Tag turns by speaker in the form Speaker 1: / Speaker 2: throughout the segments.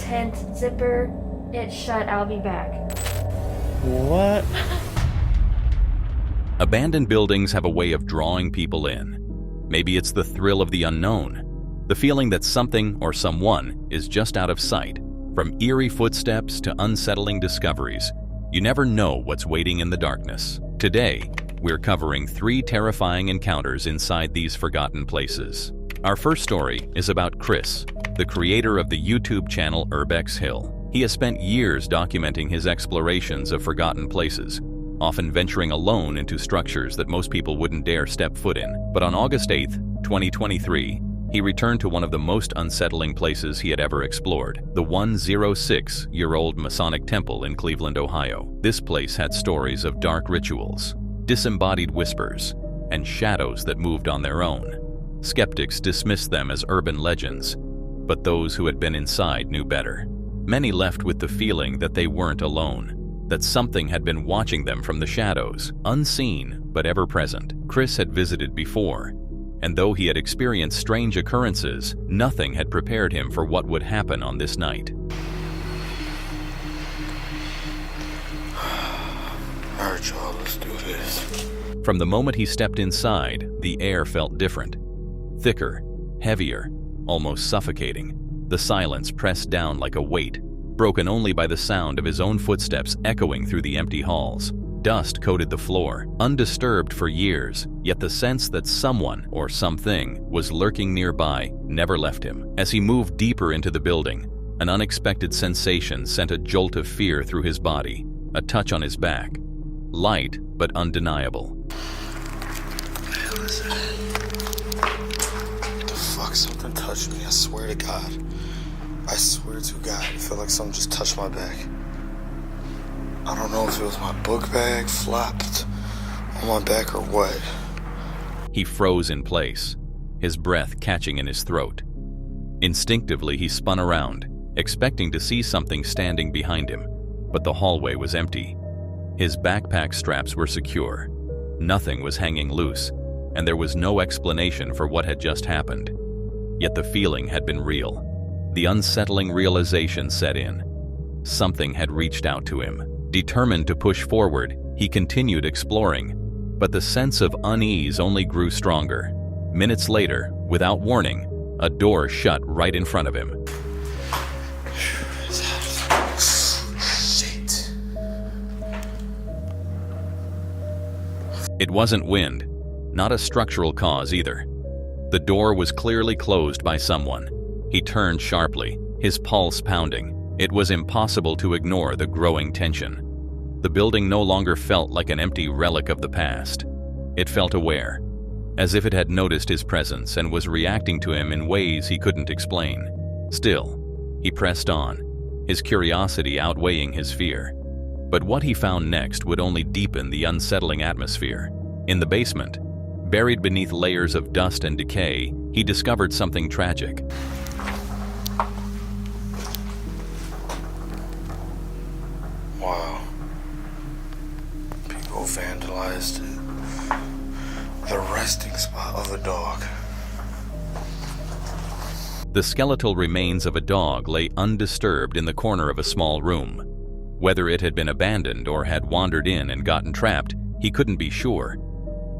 Speaker 1: tent zipper. It's shut. I'll be back.
Speaker 2: What?
Speaker 3: Abandoned buildings have a way of drawing people in. Maybe it's the thrill of the unknown, the feeling that something or someone is just out of sight. From eerie footsteps to unsettling discoveries, you never know what's waiting in the darkness. Today, we're covering 3 terrifying encounters inside these forgotten places. Our first story is about Chris, the creator of the YouTube channel Urbex Hill. He has spent years documenting his explorations of forgotten places, often venturing alone into structures that most people wouldn't dare step foot in. But on August 8, 2023, he returned to one of the most unsettling places he had ever explored, the 106-year-old Masonic Temple in Cleveland, Ohio. This place had stories of dark rituals, disembodied whispers, and shadows that moved on their own. Skeptics dismissed them as urban legends, but those who had been inside knew better. Many left with the feeling that they weren't alone, that something had been watching them from the shadows, unseen but ever present. Chris had visited before, and though he had experienced strange occurrences, nothing had prepared him for what would happen on this night.
Speaker 2: Alright, y'all, let's do this.
Speaker 3: From the moment he stepped inside, the air felt different. Thicker, heavier, almost suffocating. The silence pressed down like a weight, broken only by the sound of his own footsteps echoing through the empty halls. Dust coated the floor, undisturbed for years, yet the sense that someone or something was lurking nearby never left him. As he moved deeper into the building, an unexpected sensation sent a jolt of fear through his body, a touch on his back. Light, but undeniable.
Speaker 2: What the hell is that? What the fuck? Something touched me, I swear to God. I swear to God, I feel like something just touched my back. I don't know if it was my book bag flopped on my back or what.
Speaker 3: He froze in place, his breath catching in his throat. Instinctively, he spun around, expecting to see something standing behind him, but the hallway was empty. His backpack straps were secure. Nothing was hanging loose, and there was no explanation for what had just happened. Yet the feeling had been real. The unsettling realization set in. Something had reached out to him. Determined to push forward, he continued exploring, but the sense of unease only grew stronger. Minutes later, without warning, a door shut right in front of him.
Speaker 2: Shit.
Speaker 3: It wasn't wind, not a structural cause either. The door was clearly closed by someone. He turned sharply, his pulse pounding. It was impossible to ignore the growing tension. The building no longer felt like an empty relic of the past. It felt aware, as if it had noticed his presence and was reacting to him in ways he couldn't explain. Still, he pressed on, his curiosity outweighing his fear. But what he found next would only deepen the unsettling atmosphere. In the basement, buried beneath layers of dust and decay, he discovered something tragic.
Speaker 2: Wow. People vandalized the resting spot of a dog.
Speaker 3: The skeletal remains of a dog lay undisturbed in the corner of a small room. Whether it had been abandoned or had wandered in and gotten trapped, he couldn't be sure.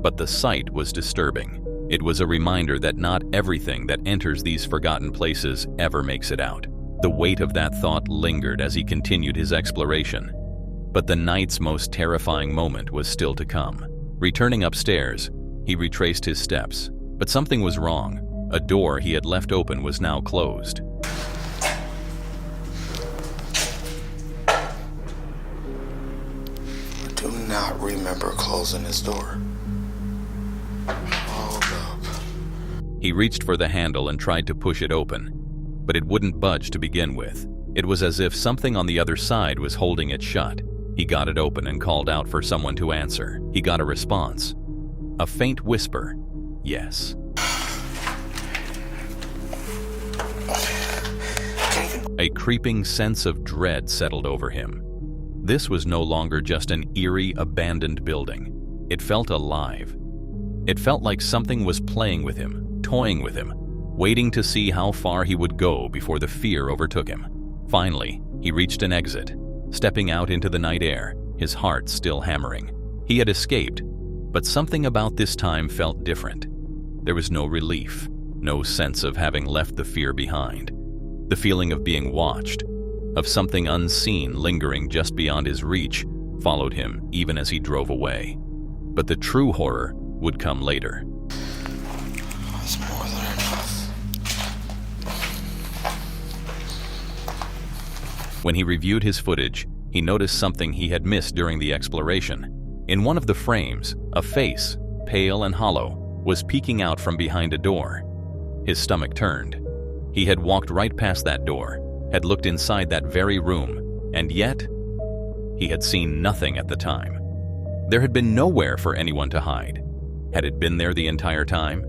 Speaker 3: But the sight was disturbing. It was a reminder that not everything that enters these forgotten places ever makes it out. The weight of that thought lingered as he continued his exploration. But the night's most terrifying moment was still to come. Returning upstairs, he retraced his steps, but something was wrong. A door he had left open was now closed.
Speaker 2: I do not remember closing this door. Hold up.
Speaker 3: He reached for the handle and tried to push it open, but it wouldn't budge to begin with. It was as if something on the other side was holding it shut. He got it open and called out for someone to answer. He got a response. A faint whisper, yes. A creeping sense of dread settled over him. This was no longer just an eerie, abandoned building. It felt alive. It felt like something was playing with him, toying with him, waiting to see how far he would go before the fear overtook him. Finally, he reached an exit, stepping out into the night air, his heart still hammering. He had escaped, but something about this time felt different. There was no relief, no sense of having left the fear behind. The feeling of being watched, of something unseen lingering just beyond his reach, followed him even as he drove away. But the true horror would come later.
Speaker 2: That's more than enough.
Speaker 3: When he reviewed his footage, he noticed something he had missed during the exploration. In one of the frames, a face, pale and hollow, was peeking out from behind a door. His stomach turned. He had walked right past that door, had looked inside that very room, and yet, he had seen nothing at the time. There had been nowhere for anyone to hide. Had it been there the entire time?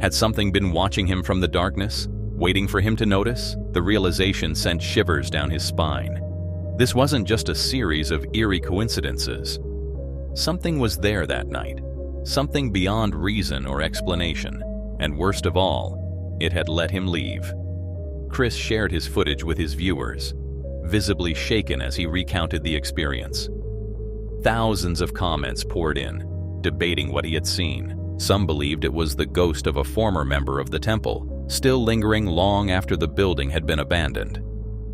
Speaker 3: Had something been watching him from the darkness, waiting for him to notice? The realization sent shivers down his spine. This wasn't just a series of eerie coincidences. Something was there that night, something beyond reason or explanation, and worst of all, it had let him leave. Chris shared his footage with his viewers, visibly shaken as he recounted the experience. Thousands of comments poured in, debating what he had seen. Some believed it was the ghost of a former member of the temple, still lingering long after the building had been abandoned.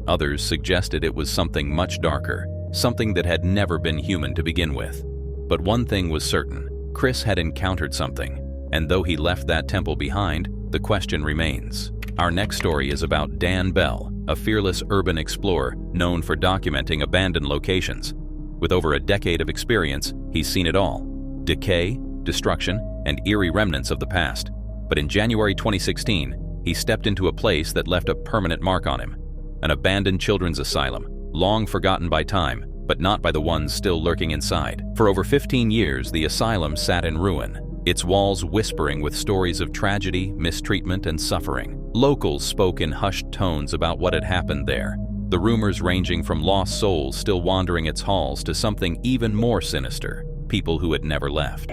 Speaker 3: Others suggested it was something much darker, something that had never been human to begin with. But one thing was certain, Chris had encountered something, and though he left that temple behind, the question remains. Our next story is about Dan Bell, a fearless urban explorer known for documenting abandoned locations. With over a decade of experience, he's seen it all: decay, destruction, and eerie remnants of the past. But in January 2016, he stepped into a place that left a permanent mark on him. An abandoned children's asylum, long forgotten by time, but not by the ones still lurking inside. For over 15 years, the asylum sat in ruin, its walls whispering with stories of tragedy, mistreatment, and suffering. Locals spoke in hushed tones about what had happened there, the rumors ranging from lost souls still wandering its halls to something even more sinister, people who had never left.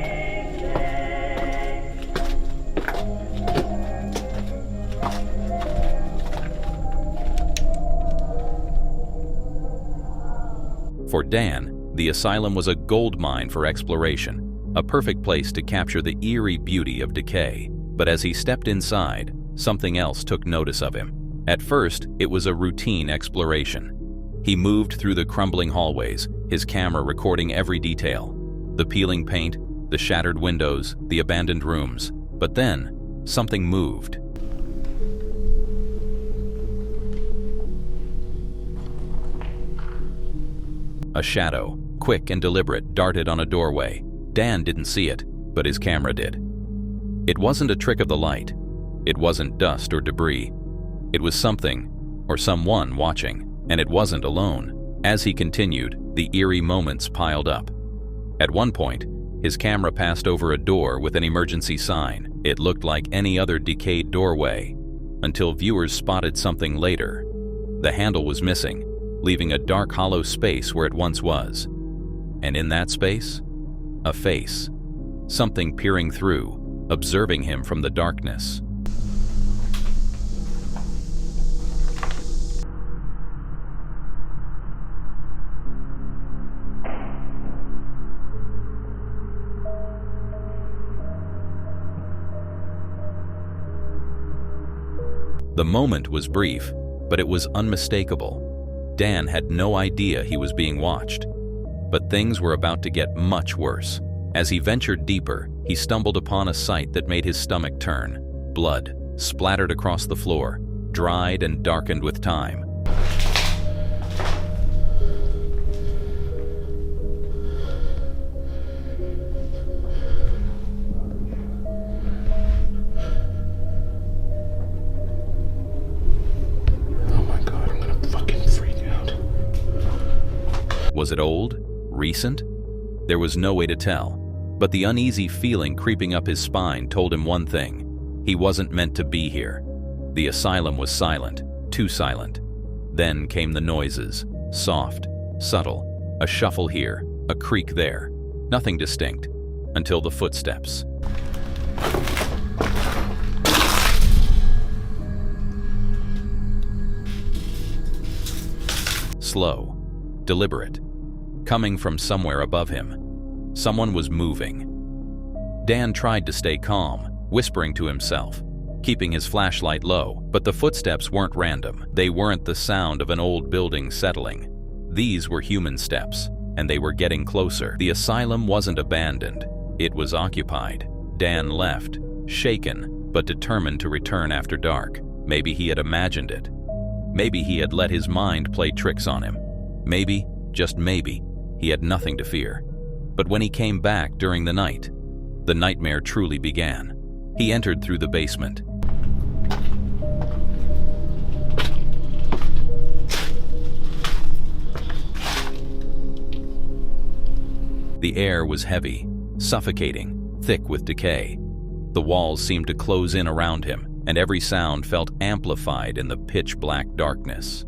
Speaker 3: For Dan, the asylum was a gold mine for exploration, a perfect place to capture the eerie beauty of decay. But as he stepped inside, something else took notice of him. At first, it was a routine exploration. He moved through the crumbling hallways, his camera recording every detail: the peeling paint, the shattered windows, the abandoned rooms. But then, something moved. A shadow, quick and deliberate, darted on a doorway. Dan didn't see it, but his camera did. It wasn't a trick of the light. It wasn't dust or debris. It was something, or someone, watching, and it wasn't alone. As he continued, the eerie moments piled up. At one point, his camera passed over a door with an emergency sign. It looked like any other decayed doorway, until viewers spotted something later. The handle was missing, leaving a dark hollow space where it once was. And in that space, a face. Something peering through, observing him from the darkness. The moment was brief, but it was unmistakable. Dan had no idea he was being watched. But things were about to get much worse. As he ventured deeper, he stumbled upon a sight that made his stomach turn. Blood splattered across the floor, dried and darkened with time. Was it old? Recent? There was no way to tell, but the uneasy feeling creeping up his spine told him one thing: he wasn't meant to be here. The asylum was silent, too silent. Then came the noises, soft, subtle, a shuffle here, a creak there, nothing distinct, until the footsteps. slow, deliberate, coming from somewhere above him. Someone was moving. Dan tried to stay calm, whispering to himself, keeping his flashlight low, but the footsteps weren't random. They weren't the sound of an old building settling. These were human steps, and they were getting closer. The asylum wasn't abandoned. It was occupied. Dan left, shaken, but determined to return after dark. Maybe he had imagined it. Maybe he had let his mind play tricks on him. Maybe, just maybe, he had nothing to fear. But when he came back during the night, the nightmare truly began. He entered through the basement. The air was heavy, suffocating, thick with decay. The walls seemed to close in around him, and every sound felt amplified in the pitch-black darkness.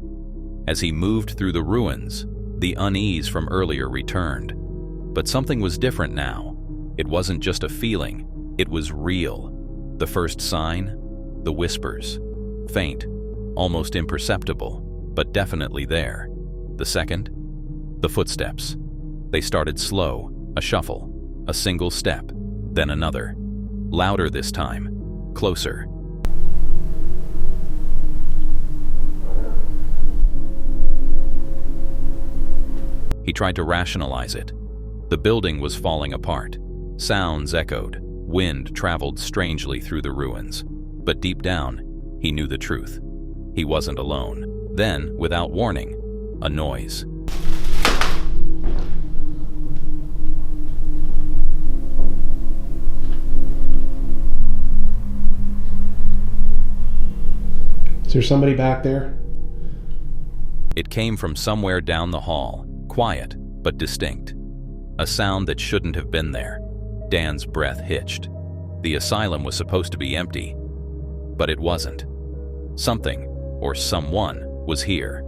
Speaker 3: As he moved through the ruins, the unease from earlier returned. But something was different now. It wasn't just a feeling, it was real. The first sign? The whispers. Faint, almost imperceptible, but definitely there. The second? The footsteps. They started slow, a shuffle, a single step, then another. Louder this time, closer. He tried to rationalize it. The building was falling apart. Sounds echoed. Wind traveled strangely through the ruins. But deep down, he knew the truth. He wasn't alone. Then, without warning, a noise.
Speaker 4: Is there somebody back there?
Speaker 3: It came from somewhere down the hall, quiet but distinct. A sound that shouldn't have been there. Dan's breath hitched. The asylum was supposed to be empty, but it wasn't. Something, or someone, was here.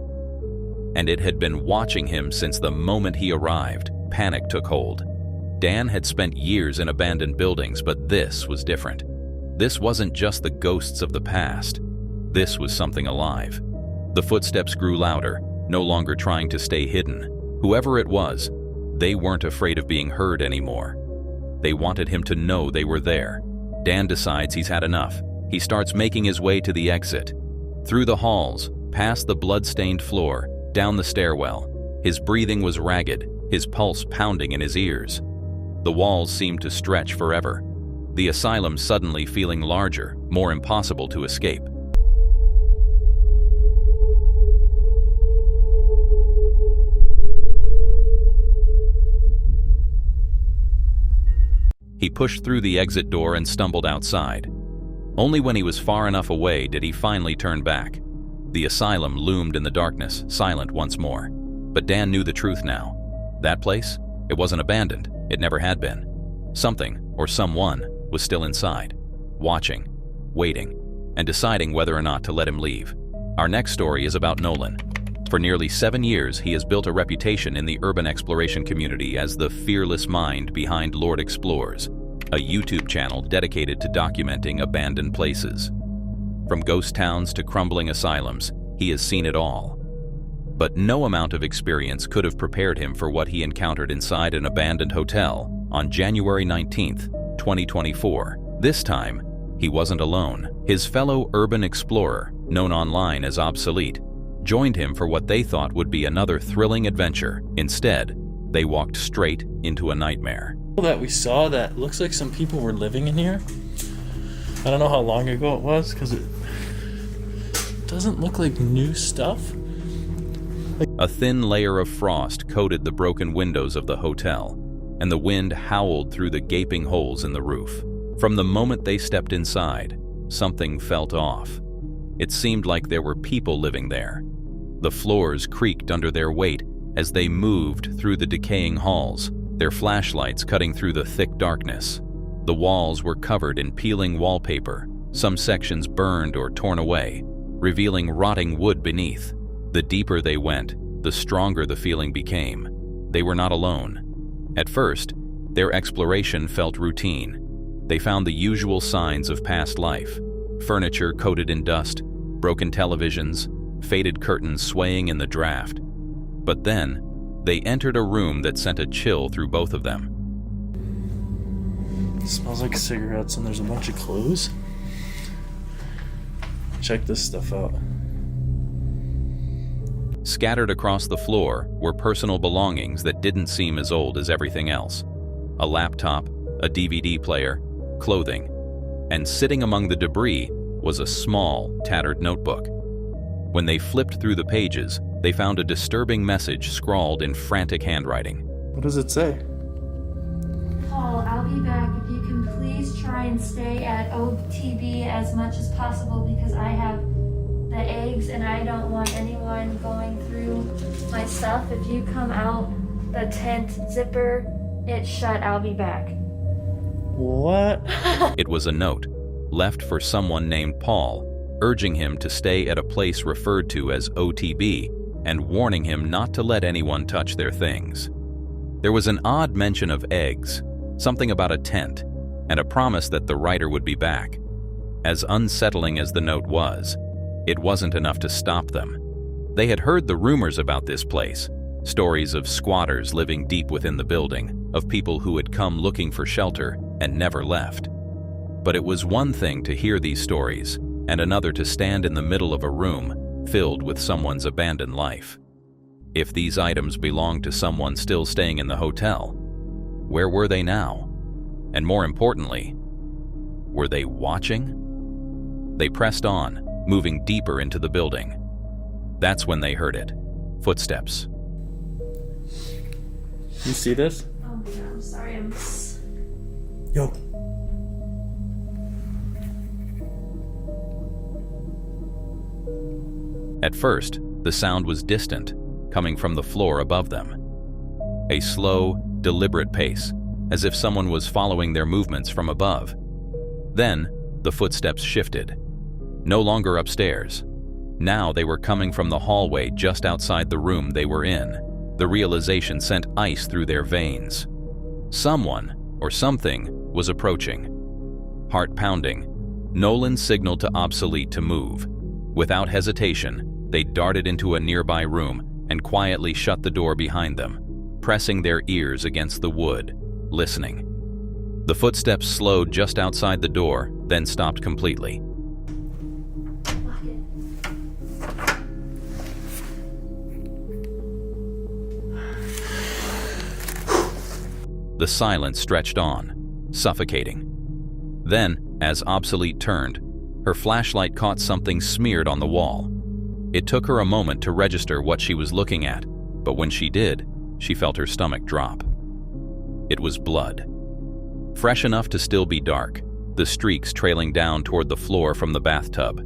Speaker 3: And it had been watching him since the moment he arrived. Panic took hold. Dan had spent years in abandoned buildings, but this was different. This wasn't just the ghosts of the past. This was something alive. The footsteps grew louder, no longer trying to stay hidden. Whoever it was, they weren't afraid of being heard anymore. They wanted him to know they were there. Dan decides he's had enough. He starts making his way to the exit. Through the halls, past the blood-stained floor, down the stairwell. His breathing was ragged, his pulse pounding in his ears. The walls seemed to stretch forever. The asylum suddenly feeling larger, more impossible to escape. He pushed through the exit door and stumbled outside. Only when he was far enough away did he finally turn back. The asylum loomed in the darkness, silent once more. But Dan knew the truth now. That place? It wasn't abandoned. It never had been. Something, or someone, was still inside, watching, waiting, and deciding whether or not to let him leave. Our next story is about Nolan. For nearly 7 years, he has built a reputation in the urban exploration community as the fearless mind behind Lord Explores, a YouTube channel dedicated to documenting abandoned places. From ghost towns to crumbling asylums, he has seen it all. But no amount of experience could have prepared him for what he encountered inside an abandoned hotel on January 19th, 2024. This time, he wasn't alone. His fellow urban explorer, known online as Obsolete, joined him for what they thought would be another thrilling adventure. Instead, they walked straight into a nightmare.
Speaker 5: That we saw that looks like some people were living in here. I don't know how long ago it was because it doesn't look like new stuff.
Speaker 3: A thin layer of frost coated the broken windows of the hotel, and the wind howled through the gaping holes in the roof. From the moment they stepped inside, something felt off. It seemed like there were people living there. The floors creaked under their weight as they moved through the decaying halls, their flashlights cutting through the thick darkness. The walls were covered in peeling wallpaper, some sections burned or torn away, revealing rotting wood beneath. The deeper they went, the stronger the feeling became. They were not alone. At first, their exploration felt routine. They found the usual signs of past life: furniture coated in dust, broken televisions, faded curtains swaying in the draft. But then, they entered a room that sent a chill through both of them.
Speaker 5: It smells like cigarettes and there's a bunch of clothes. Check this stuff out.
Speaker 3: Scattered across the floor were personal belongings that didn't seem as old as everything else. A laptop, a DVD player, clothing, and sitting among the debris was a small, tattered notebook. When they flipped through the pages, they found a disturbing message scrawled in frantic handwriting.
Speaker 5: What does it say?
Speaker 1: Paul, I'll be back. If you can please try and stay at OTB as much as possible because I have the eggs and I don't want anyone going through my stuff. If you come out the tent zipper, it's shut. I'll be back.
Speaker 5: What?
Speaker 3: It was a note, left for someone named Paul, urging him to stay at a place referred to as OTB and warning him not to let anyone touch their things. There was an odd mention of eggs, something about a tent, and a promise that the writer would be back. As unsettling as the note was, it wasn't enough to stop them. They had heard the rumors about this place, stories of squatters living deep within the building, of people who had come looking for shelter and never left. But it was one thing to hear these stories, and another to stand in the middle of a room filled with someone's abandoned life. If these items belonged to someone still staying in the hotel, where were they now? And more importantly, were they watching? They pressed on, moving deeper into the building. That's when they heard it. Footsteps.
Speaker 5: You see this?
Speaker 1: Oh my god, I'm sorry.
Speaker 5: Yo.
Speaker 3: At first, the sound was distant, coming from the floor above them. A slow, deliberate pace, as if someone was following their movements from above. Then, the footsteps shifted. No longer upstairs. Now they were coming from the hallway just outside the room they were in. The realization sent ice through their veins. Someone, or something, was approaching. Heart pounding, Nolan signaled to Obsolete to move. Without hesitation, they darted into a nearby room and quietly shut the door behind them, pressing their ears against the wood, listening. The footsteps slowed just outside the door, then stopped completely.
Speaker 1: Lock it.
Speaker 3: The silence stretched on, suffocating. Then, as Obsolete turned, her flashlight caught something smeared on the wall. It took her a moment to register what she was looking at, but when she did, she felt her stomach drop. It was blood. Fresh enough to still be dark, the streaks trailing down toward the floor from the bathtub.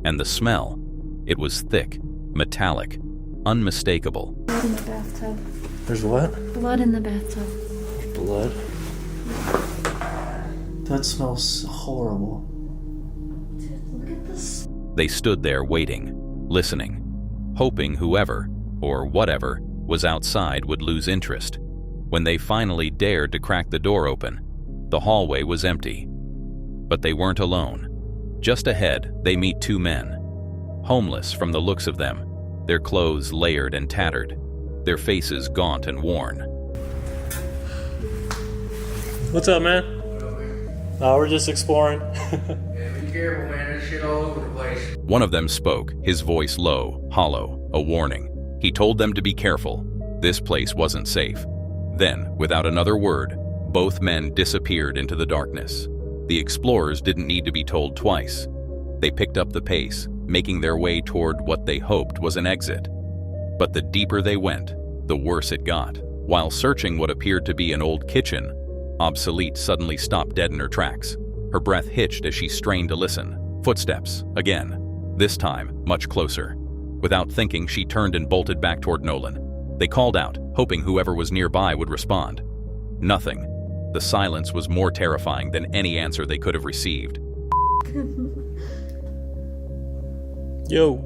Speaker 3: And the smell, it was thick, metallic, unmistakable.
Speaker 1: Blood in the bathtub.
Speaker 5: There's what?
Speaker 1: Blood in the bathtub.
Speaker 5: Blood? That smells horrible.
Speaker 1: Dude, look at this.
Speaker 3: They stood there waiting, listening, hoping whoever, or whatever, was outside would lose interest. When they finally dared to crack the door open, the hallway was empty. But they weren't alone. Just ahead, they meet two men. Homeless from the looks of them, their clothes layered and tattered, their faces gaunt and worn.
Speaker 5: What's up, man? We're just exploring.
Speaker 6: Yeah, be careful, man. There's shit all over the place.
Speaker 3: One of them spoke, his voice low, hollow, a warning. He told them to be careful. This place wasn't safe. Then, without another word, both men disappeared into the darkness. The explorers didn't need to be told twice. They picked up the pace, making their way toward what they hoped was an exit. But the deeper they went, the worse it got. While searching what appeared to be an old kitchen, Obsolete suddenly stopped dead in her tracks. Her breath hitched as she strained to listen. Footsteps, again. This time, much closer. Without thinking, she turned and bolted back toward Nolan. They called out, hoping whoever was nearby would respond. Nothing. The silence was more terrifying than any answer they could have received.
Speaker 5: Yo.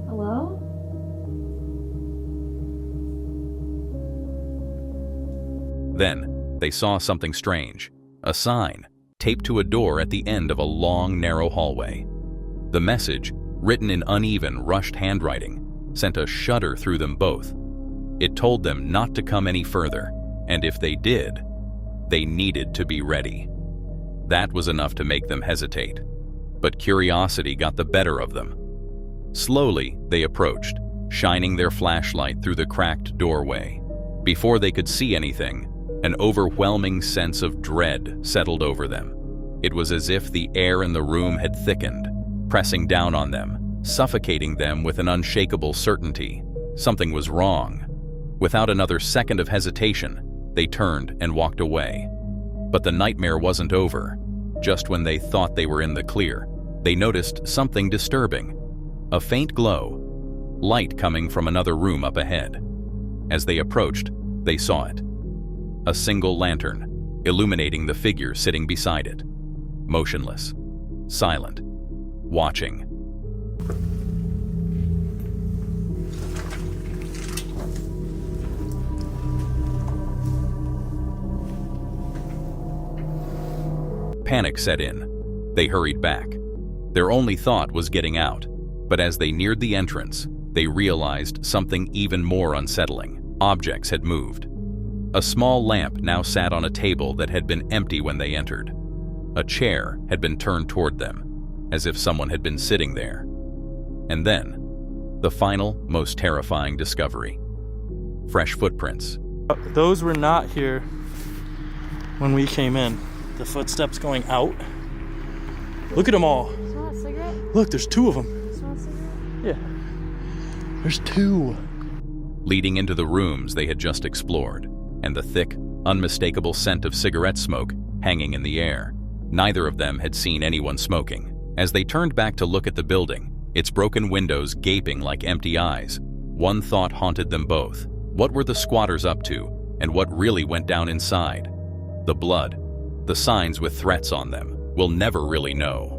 Speaker 1: Hello?
Speaker 3: Then, they saw something strange. A sign, taped to a door at the end of a long, narrow hallway. The message, written in uneven, rushed handwriting, sent a shudder through them both. It told them not to come any further, and if they did, they needed to be ready. That was enough to make them hesitate, but curiosity got the better of them. Slowly, they approached, shining their flashlight through the cracked doorway. Before they could see anything, an overwhelming sense of dread settled over them. It was as if the air in the room had thickened, pressing down on them, suffocating them with an unshakable certainty. Something was wrong. Without another second of hesitation, they turned and walked away. But the nightmare wasn't over. Just when they thought they were in the clear, they noticed something disturbing. A faint glow, light coming from another room up ahead. As they approached, they saw it. A single lantern, illuminating the figure sitting beside it. Motionless, silent, watching. Panic set in. They hurried back. Their only thought was getting out, but as they neared the entrance, they realized something even more unsettling. Objects had moved. A small lamp now sat on a table that had been empty when they entered. A chair had been turned toward them, as if someone had been sitting there. And then, the final, most terrifying discovery. Fresh footprints.
Speaker 5: Those were not here when we came in. The footsteps going out. Look at them all.
Speaker 1: Smell a cigarette?
Speaker 5: Look, there's two of them.
Speaker 1: Smell a cigarette?
Speaker 5: Yeah. There's two.
Speaker 3: Leading into the rooms they had just explored, and the thick, unmistakable scent of cigarette smoke hanging in the air. Neither of them had seen anyone smoking. As they turned back to look at the building, its broken windows gaping like empty eyes, one thought haunted them both. What were the squatters up to, and what really went down inside? The blood, the signs with threats on them, we'll never really know.